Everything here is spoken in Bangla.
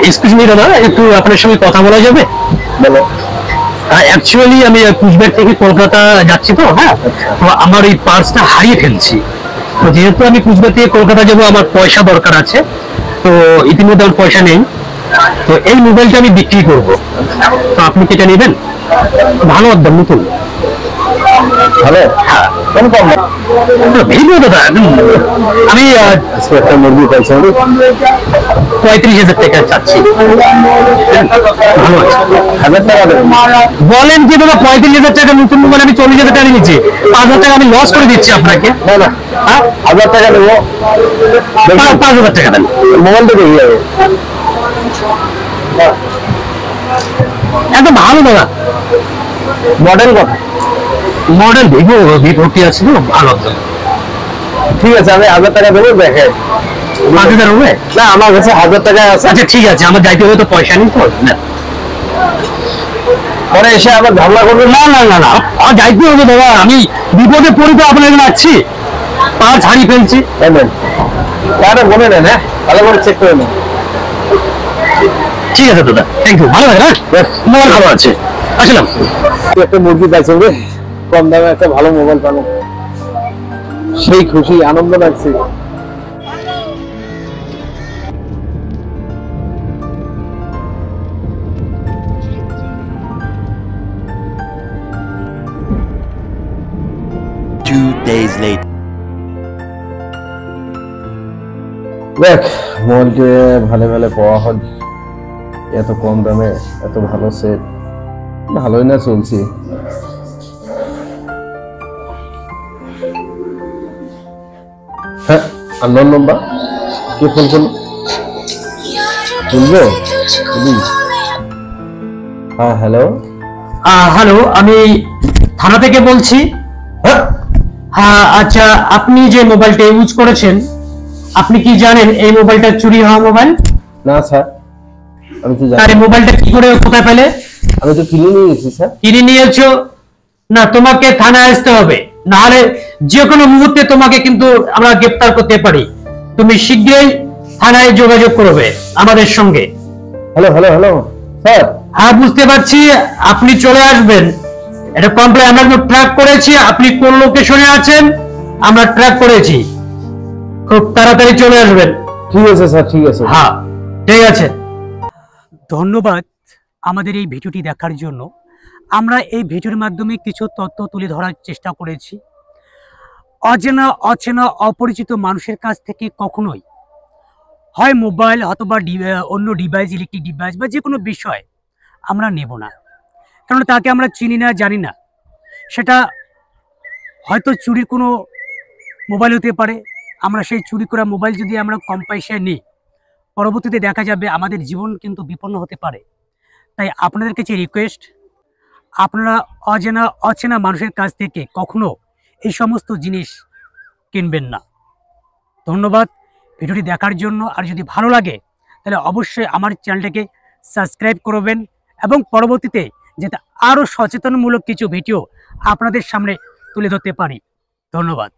এক্সকিউজ মি দাদা, একটু আপনার সঙ্গে কথা বলা যাবে? বলো। অ্যাকচুয়ালি আমি কুচবিহার থেকে কলকাতা যাচ্ছি তো, হ্যাঁ, তো আমার এই পার্সটা হারিয়ে ফেলছি। তো যেহেতু আমি কুচবিহার থেকে কলকাতা যাবো, আমার পয়সা দরকার আছে, তো ইতিমধ্যে আমার পয়সা নেই, তো এই মোবাইলটা আমি বিক্রি করব, তো আপনি কি এটা নেবেন? ভালো একদম নতুন। ভালো? হ্যাঁ। কোন কম ভিডিও দাদা, আমি একটা মুরগি পাইছি, 35,000 টাকা চাচ্ছি। ভালো আছে, 1000 টাকা বলেন কি দাদা? 35,000 টাকা নতুন মোবাইল আমি 40,000 টাকা নিচ্ছি, 5,000 টাকা আমি লস করে দিচ্ছি আপনাকে। না না, 1000 টাকা নেবো, 5,000 টাকা দেন, মোবাইলটা দেখে যাবে। একদম ভালো দাদা। মডেল কত? মডেল ভিভো আছে তো, ভালো। ঠিক আছে, আমি 1000 টাকা দেবো, দেখে 5,000 হবে না, আমার কাছে 1000 টাকা আছে। আচ্ছা ঠিক আছে, আমার যাইতে হবে তো, পয়সা নেই তো, পরে এসে আবার ঝামেলা করবে। না না না না, যাইতে হবে দাদা, আমি বিপদে পড়ি তো আপনার এখানে আসছি, পাঁচ হারিয়ে ফেলছি। মনে নেন, হ্যাঁ, ভালো করে চেক করে নেন। ঠিক আছে দাদা, থ্যাংক ইউ, ভালো থাকে, হ্যাঁ, মোবাইল ভালো আছে। আসলাম। একটা মুরগি পাইছে, কম দামে একটা ভালো মোবাইল পাবো, সেই খুশি আনন্দ লাগছে। Days later. দেখ, মোবাইলটা ভালো ভালো পাওয়া হয়, এত কম দামে এত ভালো সেট, ভালোই না চলছে। হ্যাঁ, আননোন নাম্বার, কে ফোন করলো? শুনবো? হ্যাঁ, হ্যালো। হ্যালো, আমি থানা থেকে বলছি। হ্যাঁ, আচ্ছা, আপনি যে মোবাইলটা ইউজ করেছেন, আপনি কি জানেন এই মোবাইলটা চুরি হওয়া মোবাইল? না স্যার, আমি তো জানি। আরে মোবাইলটা কি করে, কোথায় পেলে? আমি তো কিনে নিয়ে গেছি স্যার। কিনে নিয়েছো? না, তোমাকে থানায় আসতে হবে, নাহলে যে কোনো মুহূর্তে তোমাকে কিন্তু আমরা গ্রেফতার করতে পারি। তুমি শীঘ্রই থানায় যোগাযোগ করবে আমাদের সঙ্গে। Hello hello hello sir. হ্যাঁ, বুঝতে পারছি, আপনি চলে আসবেন। এটা কমপ্লেন আমরা ট্র্যাক করেছি, আপনি কোন লোকেশনে আছেন আমরা ট্র্যাক করেছি, খুব তাড়াতাড়ি চলে আসবেন। ঠিক আছে স্যার, ঠিক আছে। হ্যাঁ, ঠিক আছে। ধন্যবাদ আমাদের এই ভিডিওটি দেখার জন্য। আমরা এই ভিডিওর মাধ্যমে কিছু তথ্য তুলে ধরার চেষ্টা করেছি। অচেনা অপরিচিত মানুষের কাছ থেকে কখনোই হয় মোবাইল অথবা অন্য ডিভাইস, ইলেকট্রিক ডিভাইস বা যে কোনো বিষয় আমরা নেব না, কারণ তাকে আমরা চিনি না, জানি না। সেটা হয়তো চুরির কোনো মোবাইল হতে পারে। আমরা সেই চুরি করা মোবাইল যদি আমরা কম পয়সায় নিই, পরবর্তীতে দেখা যাবে আমাদের জীবন কিন্তু বিপন্ন হতে পারে। তাই আপনাদের কাছে রিকোয়েস্ট, আপনারা অচেনা মানুষের কাছ থেকে কখনো এই সমস্ত জিনিস কিনবেন না। ধন্যবাদ ভিডিওটি দেখার জন্য। আর যদি ভালো লাগে তাহলে অবশ্যই আমার চ্যানেলটাকে সাবস্ক্রাইব করবেন, এবং পরবর্তীতে যাতে আরও সচেতনমূলক কিছু ভিডিও আপনাদের সামনে তুলে ধরতে পারি। ধন্যবাদ।